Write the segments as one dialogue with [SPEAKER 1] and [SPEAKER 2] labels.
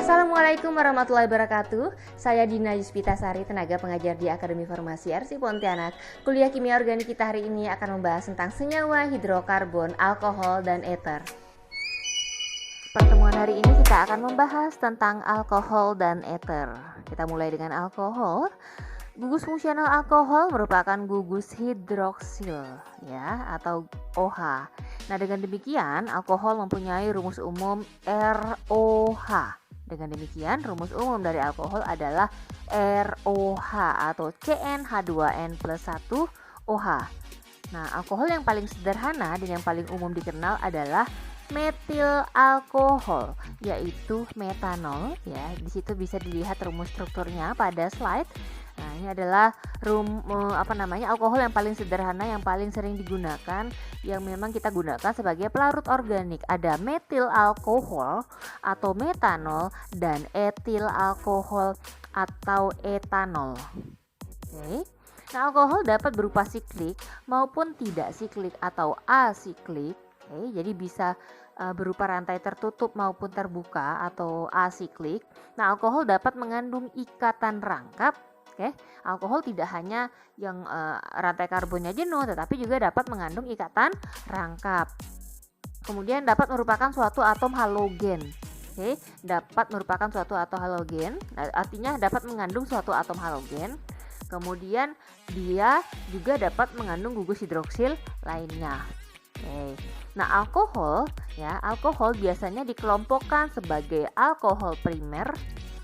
[SPEAKER 1] Assalamualaikum warahmatullahi wabarakatuh. Saya Dina Yuspitasari, tenaga pengajar di Akademi Farmasi RC Pontianak. Kuliah Kimia Organik kita hari ini akan membahas tentang senyawa, hidrokarbon, alkohol, dan ether. Pertemuan hari ini kita akan membahas tentang alkohol dan ether. Kita mulai dengan alkohol. Gugus fungsional alkohol merupakan gugus hidroksil ya atau OH. Nah, dengan demikian alkohol mempunyai rumus umum ROH. Dengan demikian rumus umum dari alkohol adalah ROH atau CnH2n plus 1 OH. Nah, alkohol yang paling sederhana dan yang paling umum dikenal adalah metil alkohol, yaitu metanol ya. Di situ bisa dilihat rumus strukturnya pada slide. Nah, ini adalah alkohol yang paling sederhana, yang paling sering digunakan, yang memang kita gunakan sebagai pelarut organik. Ada metil alkohol atau metanol dan etil alkohol atau etanol. Oke. Nah, alkohol dapat berupa siklik maupun tidak siklik atau asiklik. Oke, jadi bisa berupa rantai tertutup maupun terbuka atau asiklik. Nah, alkohol dapat mengandung ikatan rangkap. Oke, alkohol tidak hanya yang rantai karbonnya jenuh, tetapi juga dapat mengandung ikatan rangkap. Kemudian dapat merupakan suatu atom halogen. Oke, dapat merupakan suatu atom halogen, artinya dapat mengandung suatu atom halogen. Kemudian dia juga dapat mengandung gugus hidroksil lainnya. Oke. Nah, alkohol biasanya dikelompokkan sebagai alkohol primer,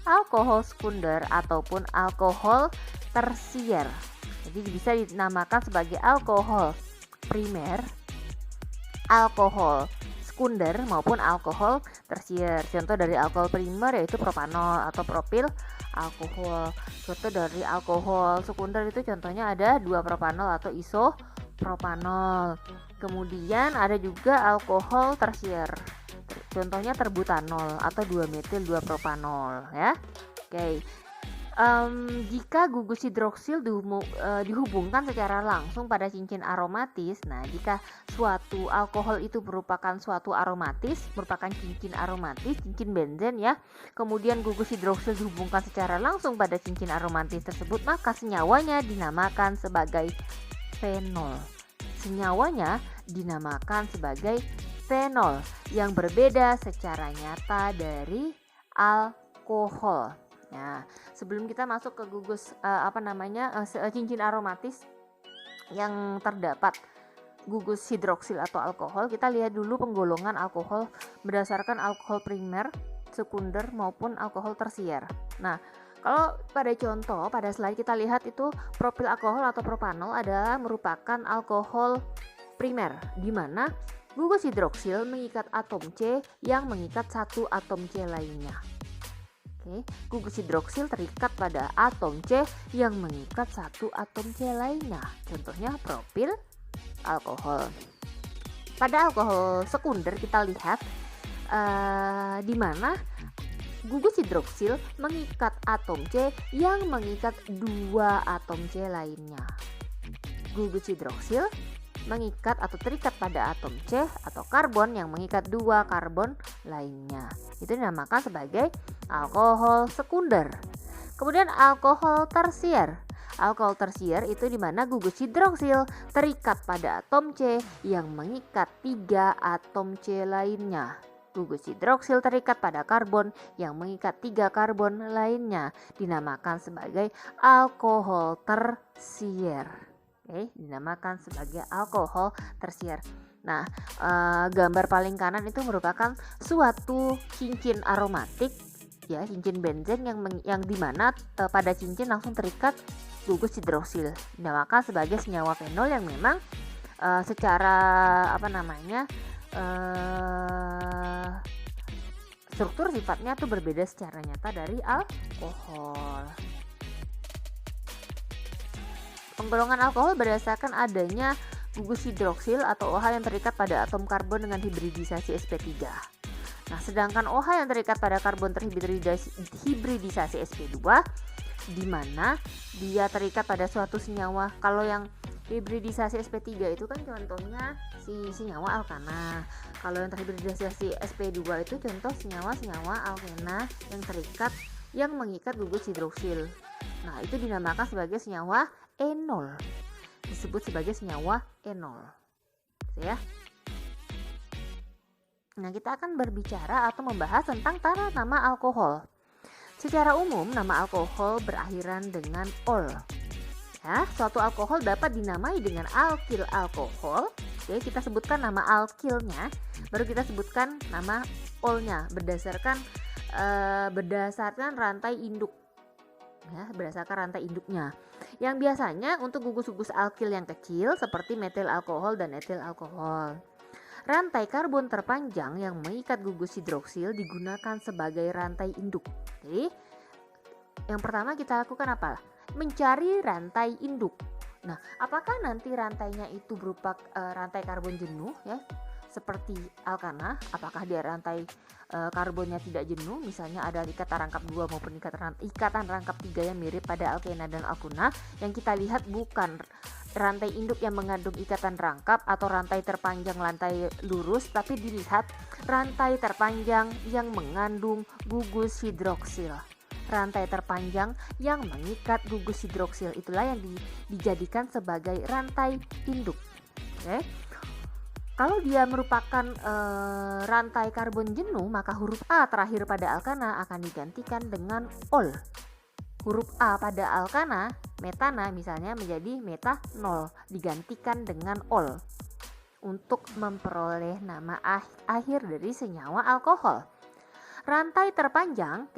[SPEAKER 1] alkohol sekunder ataupun alkohol tersier. Jadi bisa dinamakan sebagai alkohol primer, alkohol sekunder maupun alkohol tersier. Contoh dari alkohol primer yaitu propanol atau propil alkohol. Contoh dari alkohol sekunder itu contohnya ada 2-propanol atau isopropanol. Kemudian ada juga alkohol tersier. Contohnya terbutanol atau 2-metil-2-propanol ya. Oke. Jika gugus hidroksil dihubungkan secara langsung pada cincin aromatis, nah jika suatu alkohol itu merupakan suatu aromatis, merupakan cincin aromatis, cincin benzen ya, kemudian gugus hidroksil dihubungkan secara langsung pada cincin aromatis tersebut, maka senyawanya dinamakan sebagai fenol. Senyawanya dinamakan sebagai fenol yang berbeda secara nyata dari alkohol. Nah, sebelum kita masuk ke gugus cincin aromatis yang terdapat gugus hidroksil atau alkohol, kita lihat dulu penggolongan alkohol berdasarkan alkohol primer, sekunder maupun alkohol tersier. Nah, kalau pada slide kita lihat itu propil alkohol atau propanol adalah merupakan alkohol primer, di mana gugus hidroksil mengikat atom C yang mengikat satu atom C lainnya. Oke, gugus hidroksil terikat pada atom C yang mengikat satu atom C lainnya. Contohnya propil alkohol. Pada alkohol sekunder kita lihat di mana gugus hidroksil mengikat atom C yang mengikat dua atom C lainnya. Gugus hidroksil mengikat atau terikat pada atom C atau karbon yang mengikat dua karbon lainnya. Itu dinamakan sebagai alkohol sekunder. Kemudian alkohol tersier. Alkohol tersier itu di mana gugus hidroksil terikat pada atom C yang mengikat tiga atom C lainnya. Gugus hidroksil terikat pada karbon yang mengikat tiga karbon lainnya, dinamakan sebagai alkohol tersier. Oke, dinamakan sebagai alkohol tersier. Nah, gambar paling kanan itu merupakan suatu cincin aromatik, ya, cincin benzen yang dimana pada cincin langsung terikat gugus hidroksil. Dinamakan sebagai senyawa fenol yang memang secara struktur sifatnya tuh berbeda secara nyata dari alkohol. Penggolongan alkohol berdasarkan adanya gugus hidroksil atau OH yang terikat pada atom karbon dengan hibridisasi sp3. Nah, sedangkan OH yang terikat pada karbon terhibridisasi sp2 di mana dia terikat pada suatu senyawa. Kalau yang hibridisasi sp3 itu kan contohnya si senyawa alkana. Kalau yang terhibridisasi sp2 itu contoh senyawa alkena yang terikat yang mengikat gugus hidroksil. Nah, itu dinamakan sebagai senyawa enol. Disebut sebagai senyawa enol. Ya. Nah, kita akan berbicara atau membahas tentang tata nama alkohol. Secara umum, nama alkohol berakhiran dengan ol. Ya, suatu alkohol dapat dinamai dengan alkil alkohol. Oke, kita sebutkan nama alkilnya, baru kita sebutkan nama olnya berdasarkan rantai induk. Ya, berdasarkan rantai induknya. Yang biasanya untuk gugus-gugus alkil yang kecil seperti metil alkohol dan etil alkohol. Rantai karbon terpanjang yang mengikat gugus hidroksil digunakan sebagai rantai induk. Jadi, yang pertama kita lakukan apa? Mencari rantai induk. Nah, apakah nanti rantainya itu berupa rantai karbon jenuh ya, seperti alkana? Apakah dia rantai karbonnya tidak jenuh? Misalnya ada ikatan rangkap 2 maupun ikatan rangkap 3 yang mirip pada alkena dan alkuna. Yang kita lihat bukan rantai induk yang mengandung ikatan rangkap atau rantai terpanjang rantai lurus, tapi dilihat rantai terpanjang yang mengandung gugus hidroksil. Rantai terpanjang yang mengikat gugus hidroksil itulah yang dijadikan sebagai rantai induk. Oke. Kalau dia merupakan rantai karbon jenuh, maka huruf A terakhir pada alkana akan digantikan dengan ol. Huruf A pada alkana, metana misalnya menjadi metanol, digantikan dengan ol untuk memperoleh nama akhir dari senyawa alkohol. Rantai terpanjang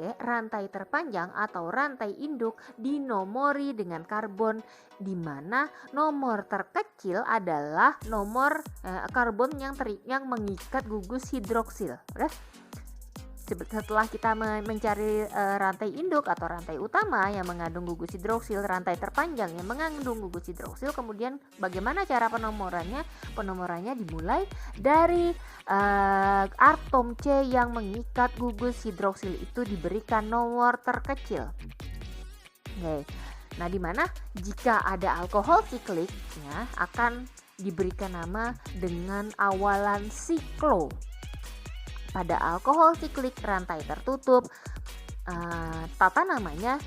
[SPEAKER 1] atau rantai induk dinomori dengan karbon, di mana nomor terkecil adalah nomor karbon yang mengikat gugus hidroksil. Setelah kita mencari rantai induk atau rantai utama yang mengandung gugus hidroksil, rantai terpanjang yang mengandung gugus hidroksil, kemudian bagaimana cara penomorannya? Penomorannya dimulai dari atom C yang mengikat gugus hidroksil itu diberikan nomor terkecil. Oke. Nah, di mana jika ada alkohol siklik ya, akan diberikan nama dengan awalan siklo. Pada alkohol siklik rantai tertutup, tata namanya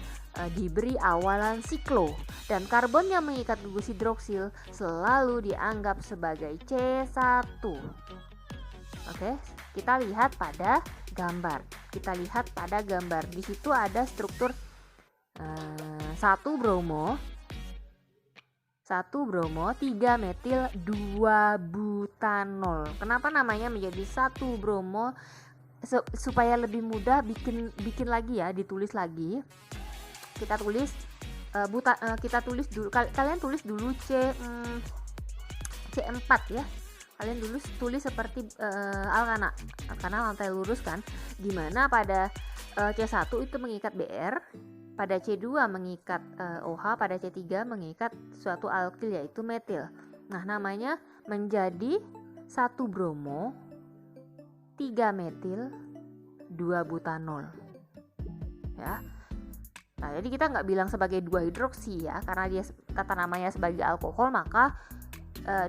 [SPEAKER 1] diberi awalan siklo, dan karbon yang mengikat gugus hidroksil selalu dianggap sebagai C1. Oke, kita lihat pada gambar. Di situ ada struktur 1 bromo, 3 metil, 2 butanol. Kenapa namanya menjadi 1 bromo? Supaya lebih mudah bikin lagi ya, ditulis lagi. Kita tulis dulu. Kalian tulis dulu C4 ya. Kalian dulu tulis seperti alkana lantai lurus kan, dimana pada C1 itu mengikat Br, pada C2 mengikat OH, pada C3 mengikat suatu alkil yaitu metil. Nah, namanya menjadi 1 bromo, 3 metil, 2 butanol. Ya. Nah, jadi kita nggak bilang sebagai 2 hidroksi ya, karena dia kata namanya sebagai alkohol, maka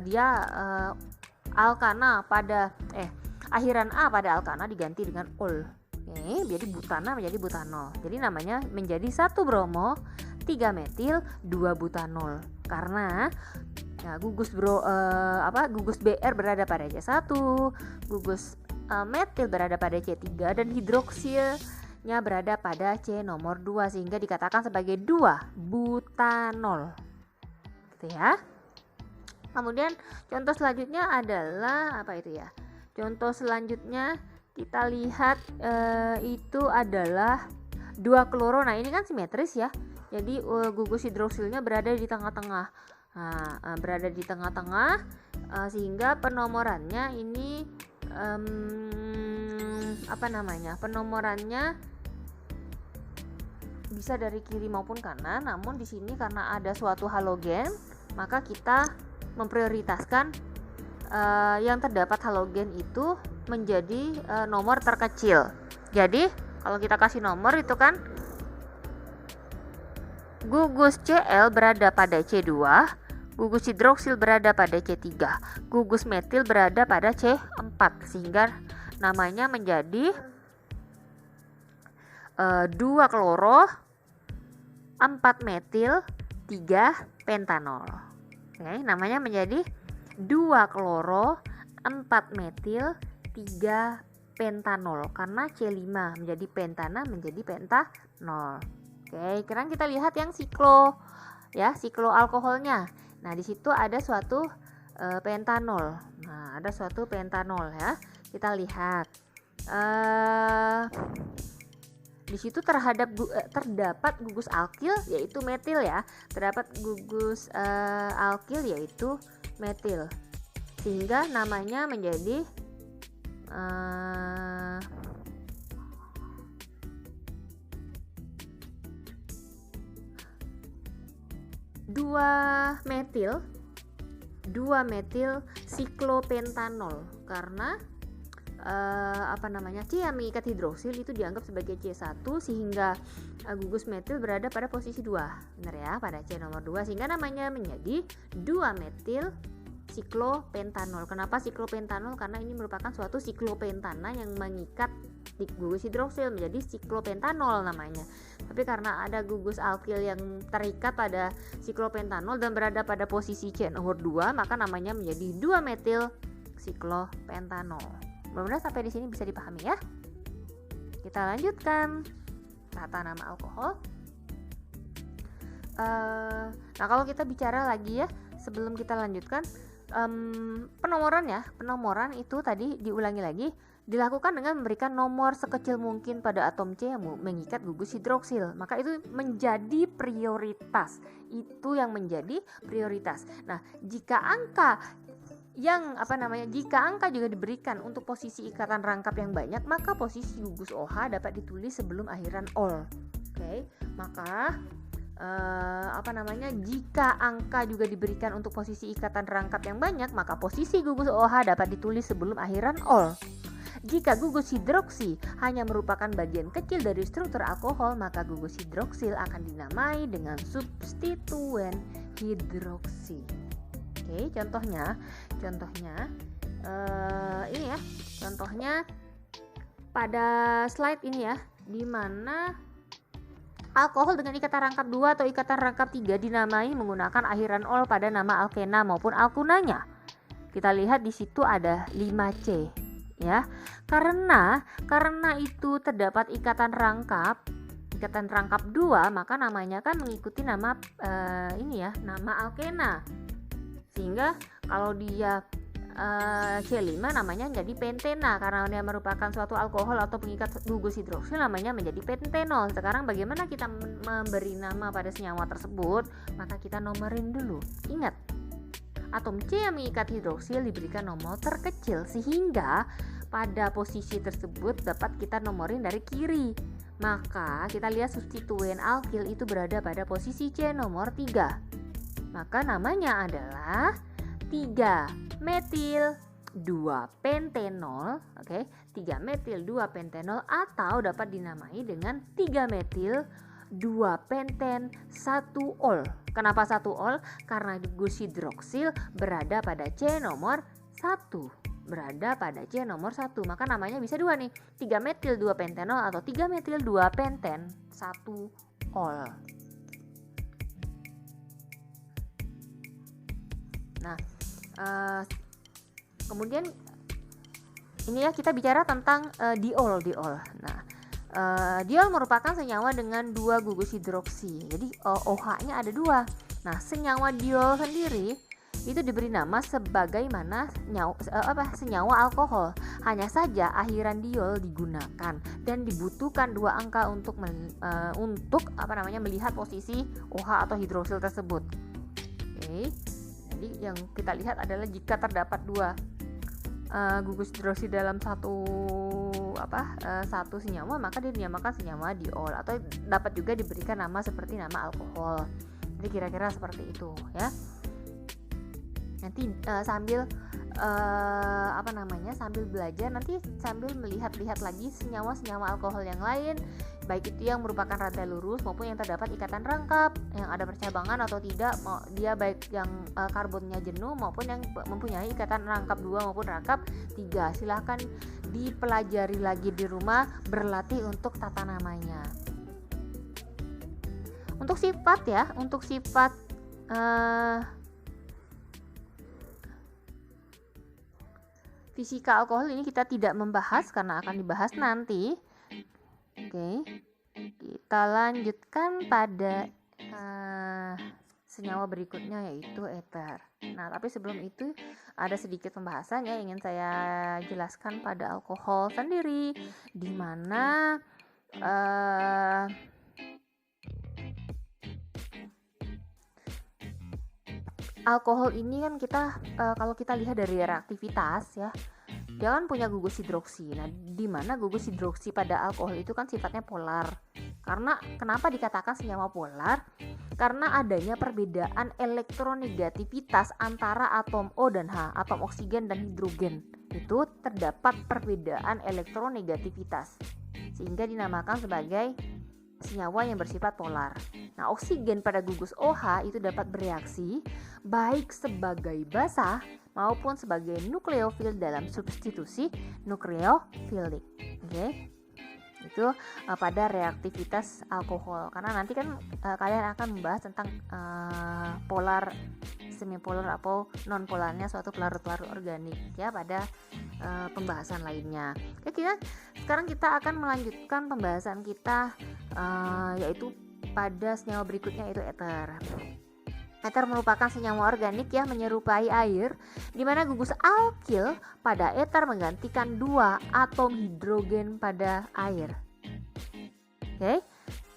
[SPEAKER 1] dia alkana pada akhiran A pada alkana diganti dengan ol. Jadi butana menjadi butanol. Jadi namanya menjadi 1 bromo, 3 metil, 2 butanol. Karena gugus BR berada pada C1, gugus metil berada pada C3, dan hidroksilnya berada pada C nomor 2, sehingga dikatakan sebagai 2 butanol. Gitu ya. Kemudian contoh selanjutnya adalah apa itu ya? Contoh selanjutnya kita lihat itu adalah 2 kloro. Nah, ini kan simetris ya. Jadi gugus hidroksilnya berada di tengah-tengah. Sehingga penomorannya ini penomorannya bisa dari kiri maupun kanan. Namun di sini karena ada suatu halogen, maka kita memprioritaskan yang terdapat halogen itu menjadi nomor terkecil. Jadi kalau kita kasih nomor itu kan gugus Cl berada pada C2, gugus hidroksil berada pada C3, gugus metil berada pada C4, sehingga namanya menjadi 2 kloro, 4 metil, 3 pentanol. Oke, namanya menjadi 2 kloro, 4 metil, 3 pentanol karena C5 menjadi pentana menjadi pentanol. Oke, sekarang kita lihat yang siklo alkoholnya. Nah, di situ ada suatu pentanol. Nah, ada suatu pentanol ya. Kita lihat. Di situ terdapat gugus alkil yaitu metil ya. Terdapat gugus alkil yaitu metil. Sehingga namanya menjadi 2 metil siklopentanol karena C yang mengikat hidroksil itu dianggap sebagai C1 sehingga gugus metil berada pada posisi 2. Benar ya, pada C nomor 2 sehingga namanya menjadi 2 metil siklopentanol. Kenapa siklopentanol? Karena ini merupakan suatu siklopentana yang mengikat gugus hidroksil menjadi siklopentanol namanya. Tapi karena ada gugus alkil yang terikat pada siklopentanol dan berada pada posisi C nomor 2, maka namanya menjadi 2 metil siklopentanol. Mudah-mudahan sampai di sini bisa dipahami ya. Kita lanjutkan tata nama alkohol. Nah, kalau kita bicara lagi ya, sebelum kita lanjutkan, penomoran itu tadi diulangi lagi, dilakukan dengan memberikan nomor sekecil mungkin pada atom C yang mengikat gugus hidroksil. Maka itu menjadi prioritas. Itu yang menjadi prioritas. Nah, jika angka juga diberikan untuk posisi ikatan rangkap yang banyak, maka posisi gugus OH dapat ditulis sebelum akhiran ol. Oke, maka jika angka juga diberikan untuk posisi ikatan rangkap yang banyak, maka posisi gugus OH dapat ditulis sebelum akhiran ol. Jika gugus hidroksi hanya merupakan bagian kecil dari struktur alkohol, maka gugus hidroksil akan dinamai dengan substituen hidroksi. Oke, contohnya ini ya. Contohnya pada slide ini ya, di mana alkohol dengan ikatan rangkap 2 atau ikatan rangkap 3 dinamai menggunakan akhiran ol pada nama alkena maupun alkunanya. Kita lihat di situ ada 5C ya. Karena itu terdapat ikatan rangkap 2, maka namanya kan mengikuti nama nama alkena. Sehingga kalau dia C5 namanya menjadi pentena karena dia merupakan suatu alkohol atau pengikat gugus hidroksil namanya menjadi pentenol. Sekarang bagaimana kita memberi nama pada senyawa tersebut? Maka kita nomorin dulu. Ingat, atom C yang mengikat hidroksil diberikan nomor terkecil sehingga pada posisi tersebut dapat kita nomorin dari kiri. Maka kita lihat substituen alkil itu berada pada posisi C nomor 3. Maka namanya adalah 3 metil 2 pentenol, 3 metil 2 pentenol atau dapat dinamai dengan 3 metil 2 penten 1 ol. Kenapa 1 ol? Karena gugus hidroksil berada pada C nomor 1. Maka namanya bisa 2 nih, 3 metil 2 pentenol atau 3 metil 2 penten 1 ol. Nah, kemudian ini ya kita bicara tentang diol. Nah, diol merupakan senyawa dengan 2 gugus hidroksi. Jadi OH-nya ada 2. Nah, senyawa diol sendiri itu diberi nama sebagaimana senyawa alkohol. Hanya saja akhiran diol digunakan dan dibutuhkan 2 angka untuk melihat posisi OH atau hidroksil tersebut. Jadi yang kita lihat adalah jika terdapat 2 gugus hidroksil dalam satu senyawa, maka dia dinamakan senyawa diol atau dapat juga diberikan nama seperti nama alkohol. Jadi kira-kira seperti itu ya. Nanti sambil sambil belajar nanti sambil melihat-lihat lagi senyawa-senyawa alkohol yang lain, baik itu yang merupakan rantai lurus maupun yang terdapat ikatan rangkap, yang ada percabangan atau tidak, dia baik yang karbonnya jenuh maupun yang mempunyai ikatan rangkap 2 maupun rangkap 3. Silahkan dipelajari lagi di rumah, berlatih untuk tata namanya. Untuk sifat fisika alkohol ini kita tidak membahas karena akan dibahas nanti. Oke, kita lanjutkan pada senyawa berikutnya, yaitu eter. Nah, tapi sebelum itu ada sedikit pembahasan yang ingin saya jelaskan pada alkohol sendiri, di mana alkohol ini kan kita kalau kita lihat dari reaktivitas ya, dia kan punya gugus hidroksi. Nah, di mana gugus hidroksi pada alkohol itu kan sifatnya polar. Karena kenapa dikatakan senyawa polar? Karena adanya perbedaan elektronegativitas antara atom O dan H, atom oksigen dan hidrogen. Itu terdapat perbedaan elektronegativitas, sehingga dinamakan sebagai senyawa yang bersifat polar. Nah, oksigen pada gugus OH itu dapat bereaksi baik sebagai basa maupun sebagai nukleofil dalam substitusi nukleofilik. Oke. Itu pada reaktivitas alkohol. Karena nanti kan kalian akan membahas tentang polar, semipolar atau non polarnya suatu pelarut-pelarut organik ya pada pembahasan lainnya. Oke, sekarang kita akan melanjutkan pembahasan kita yaitu pada senyawa berikutnya, yaitu eter. Eter merupakan senyawa organik yang menyerupai air, di mana gugus alkil pada eter menggantikan 2 atom hidrogen pada air. Oke,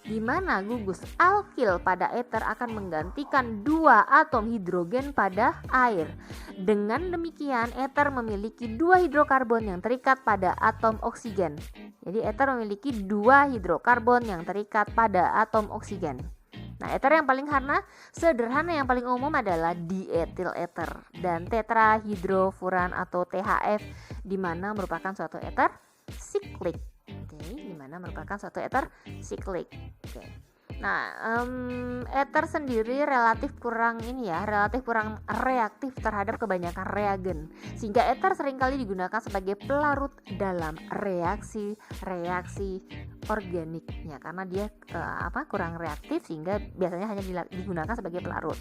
[SPEAKER 1] di mana gugus alkil pada eter akan menggantikan 2 atom hidrogen pada air. Dengan demikian, eter memiliki 2 hidrokarbon yang terikat pada atom oksigen. Jadi eter memiliki 2 hidrokarbon yang terikat pada atom oksigen. Nah, eter yang paling sederhana yang paling umum adalah dietil eter dan tetrahidrofuran atau THF, di mana merupakan suatu eter siklik. Oke. Nah, eter sendiri relatif kurang reaktif terhadap kebanyakan reagen, sehingga eter seringkali digunakan sebagai pelarut dalam reaksi organiknya, karena dia kurang reaktif sehingga biasanya hanya digunakan sebagai pelarut.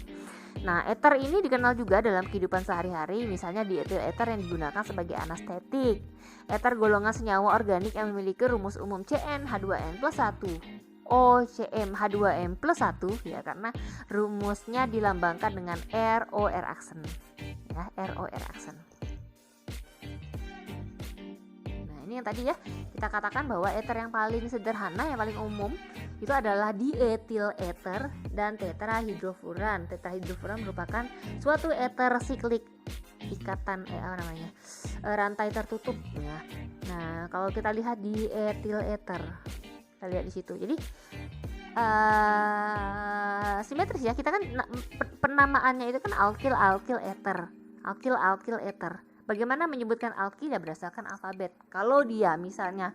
[SPEAKER 1] Nah, eter ini dikenal juga dalam kehidupan sehari-hari, misalnya dietil eter yang digunakan sebagai anestetik. Eter golongan senyawa organik yang memiliki rumus umum CnH2n+1 OCmH2m+1 ya, karena rumusnya dilambangkan dengan ROR aksen ya, ROR aksen. Nah, ini yang tadi ya kita katakan bahwa eter yang paling sederhana, yang paling umum itu adalah dietil eter dan tetrahidrofuran. Tetrahidrofuran merupakan suatu eter siklik ikatan rantai tertutup ya. Nah, kalau kita lihat dietil eter, kita lihat di situ. Jadi simetris ya, kita kan penamaannya itu kan alkil eter. Bagaimana menyebutkan alkil ya, berdasarkan alfabet. Kalau dia misalnya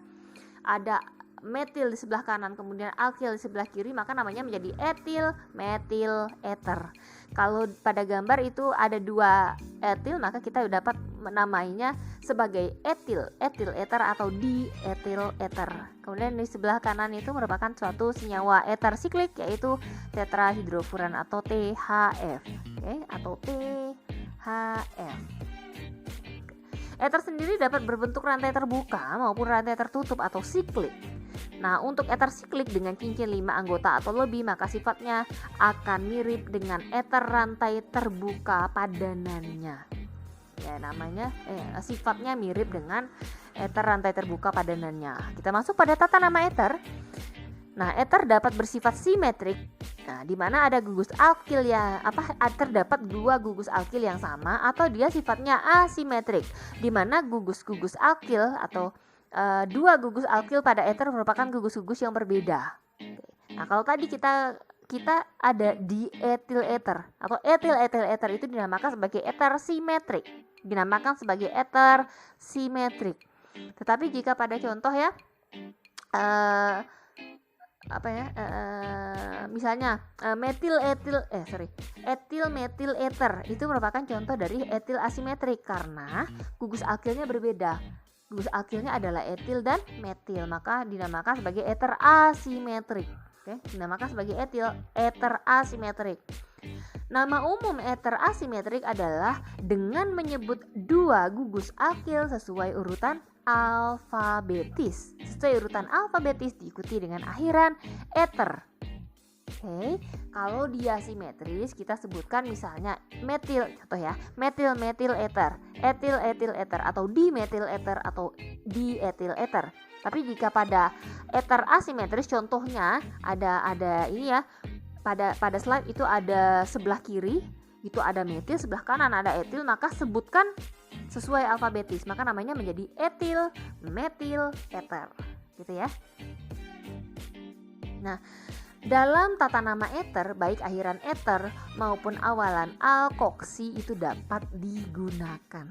[SPEAKER 1] ada metil di sebelah kanan kemudian alkil di sebelah kiri, maka namanya menjadi etil metil eter. Kalau pada gambar itu ada 2 etil, maka kita dapat menamainya sebagai etil eter atau dietil eter. Kemudian di sebelah kanan itu merupakan suatu senyawa eter siklik, yaitu tetrahidrofuran atau THF. Atau THF. Eter sendiri dapat berbentuk rantai terbuka maupun rantai tertutup atau siklik. Nah, untuk eter siklik dengan cincin 5 anggota atau lebih, maka sifatnya akan mirip dengan eter rantai terbuka padanannya. Ya, namanya sifatnya mirip dengan eter rantai terbuka padanannya. Kita masuk pada tata nama eter. Nah, eter dapat bersifat simetrik. Nah, di mana ada gugus alkil terdapat 2 gugus alkil yang sama, atau dia sifatnya asimetrik, di mana gugus-gugus alkil atau 2 gugus alkil pada eter merupakan gugus-gugus yang berbeda. Nah, kalau tadi kita kita ada diethyl ether atau ethyl ether itu dinamakan sebagai ether simetrik. Tetapi jika pada contoh ya misalnya etil metil ether itu merupakan contoh dari etil asimetrik karena gugus alkilnya berbeda. Gugus alkilnya adalah etil dan metil, maka dinamakan sebagai ether asimetrik. Dinamakan sebagai ether asimetrik. Nama umum ether asimetrik adalah dengan menyebut dua gugus alkil sesuai urutan alfabetis. Diikuti dengan akhiran ether. Kalau dia simetris kita sebutkan misalnya metil, contoh ya, metil ether, etil ether atau dimetil ether atau dietil ether. Tapi jika pada ether asimetris contohnya ada ini ya, pada slide itu ada sebelah kiri itu ada metil, sebelah kanan ada etil, maka sebutkan sesuai alfabetis, maka namanya menjadi etil metil ether gitu ya. Nah, dalam tata nama ether, baik akhiran ether maupun awalan alkoksi itu dapat digunakan.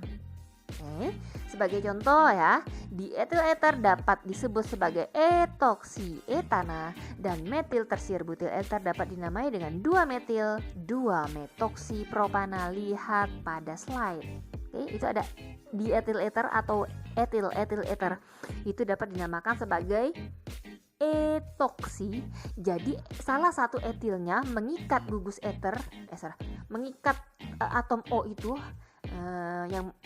[SPEAKER 1] Sebagai contoh ya, dietil ether dapat disebut sebagai etoksi etana dan metil tersier butil ether dapat dinamai dengan 2-metil 2-metoksi propana. Lihat pada slide. Itu ada dietil ether atau etil ether. Itu dapat dinamakan sebagai etoksi. Jadi salah satu etilnya mengikat gugus ether, mengikat atom O itu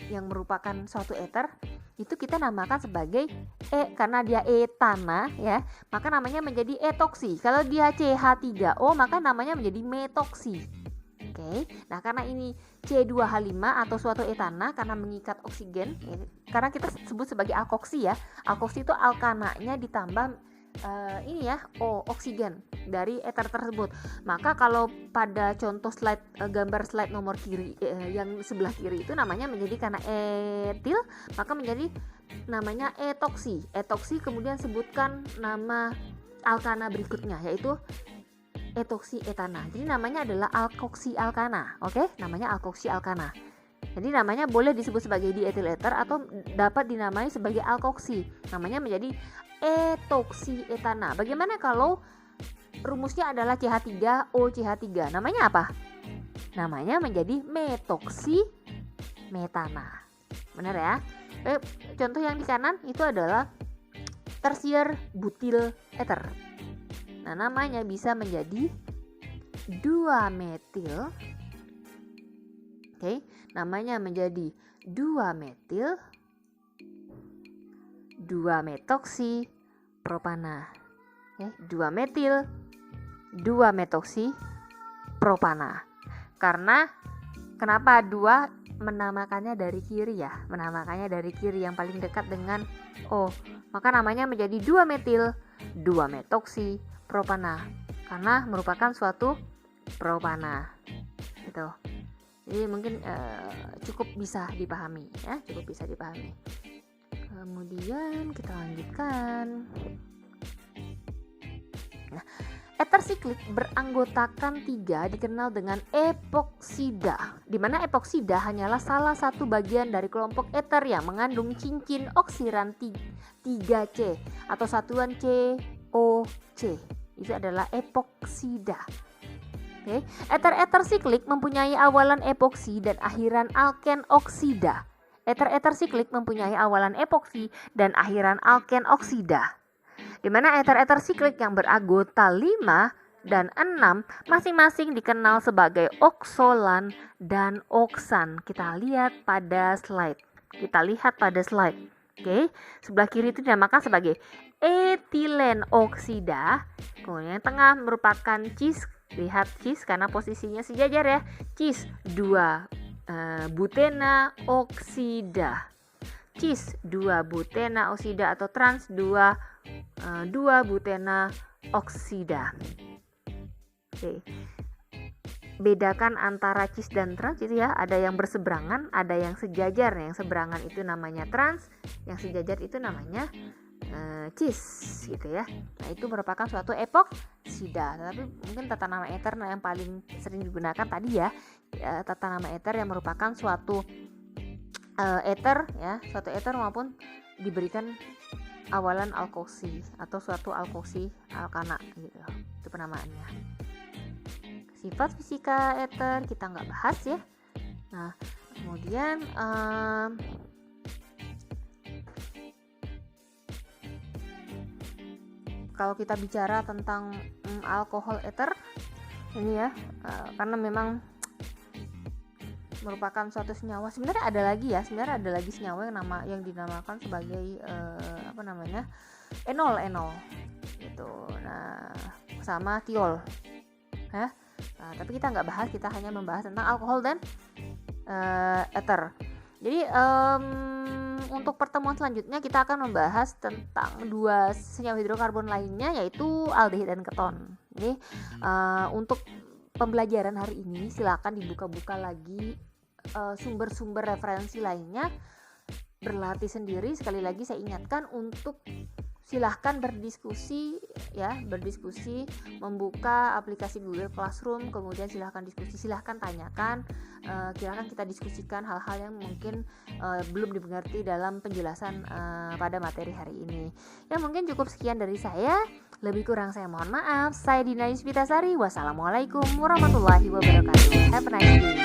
[SPEAKER 1] yang merupakan suatu ether, itu kita namakan sebagai karena dia etana ya, maka namanya menjadi etoksi. Kalau dia CH3O maka namanya menjadi metoksi. Nah karena ini C2H5 atau suatu etana karena mengikat oksigen, karena kita sebut sebagai alkoksi ya. Alkoksi itu alkananya ditambah oksigen dari ether tersebut. Maka kalau pada contoh slide gambar slide nomor kiri yang sebelah kiri itu namanya menjadi karena etil maka menjadi namanya etoksi. Etoksi kemudian sebutkan nama alkana berikutnya yaitu etoksi etana. Jadi namanya adalah alkoksi alkana. Namanya alkoksi alkana. Jadi namanya boleh disebut sebagai dietil ether atau dapat dinamai sebagai alkoksi. Namanya menjadi etoksi etana. Bagaimana kalau rumusnya adalah CH3OCH3? Namanya apa? Namanya menjadi metoksi metana. Benar ya? Contoh yang di kanan itu adalah tersier butil ether. Nah, namanya bisa menjadi 2-metil. Namanya menjadi 2-metil 2-metoksi propana. 2-metil 2-metoksi propana. Karena kenapa 2 menamakannya dari kiri ya? Menamakannya dari kiri yang paling dekat dengan O. Maka namanya menjadi 2-metil 2-metoksi propana karena merupakan suatu propana. Gitu. Jadi mungkin cukup bisa dipahami ya, Kemudian kita lanjutkan. Nah, ether siklik beranggotakan 3 dikenal dengan epoksida, di mana epoksida hanyalah salah satu bagian dari kelompok ether yang mengandung cincin oksiran 3C atau satuan COC. Itu adalah epoksida. Ether siklik mempunyai awalan epoksi dan akhiran alken oksida. Ether siklik mempunyai awalan epoksi dan akhiran alken oksida. Di mana ether siklik yang beranggota 5 dan 6 masing-masing dikenal sebagai oksolan dan oksan. Kita lihat pada slide. Sebelah kiri itu dinamakan sebagai etilen oksida. Kemudian yang tengah merupakan cis. Lihat cis karena posisinya sejajar ya. Cis 2 butena oksida. Cis 2 butena oksida atau trans 2 butena oksida. Bedakan antara cis dan trans itu ya, ada yang berseberangan, ada yang sejajar. Yang seberangan itu namanya trans, yang sejajar itu namanya cheese gitu ya. Nah, itu merupakan suatu epoksida. Tapi mungkin tata nama ether yang paling sering digunakan tadi ya, tata nama ether yang merupakan suatu ether ya, suatu ether maupun diberikan awalan alkoksi atau suatu alkoksi alkana gitu. Itu penamaannya. Sifat fisika ether kita nggak bahas ya. Nah, kemudian kalau kita bicara tentang alkohol ether ini ya, karena memang merupakan suatu senyawa. Sebenarnya ada lagi senyawa yang dinamakan sebagai enol gitu. Nah, sama tiol ya. Tapi kita nggak bahas, kita hanya membahas tentang alkohol dan ether. Jadi untuk pertemuan selanjutnya kita akan membahas tentang dua senyawa hidrokarbon lainnya, yaitu aldehid dan keton. Jadi untuk pembelajaran hari ini silakan dibuka-buka lagi sumber-sumber referensi lainnya, berlatih sendiri. Sekali lagi saya ingatkan untuk silahkan berdiskusi, membuka aplikasi Google Classroom, kemudian silahkan diskusi, silahkan tanyakan, silahkan kita diskusikan hal-hal yang mungkin belum dimengerti dalam penjelasan pada materi hari ini. Ya, mungkin cukup sekian dari saya, lebih kurang saya mohon maaf. Saya Dina Yusvitasari, wassalamualaikum warahmatullahi wabarakatuh. Have a nice day.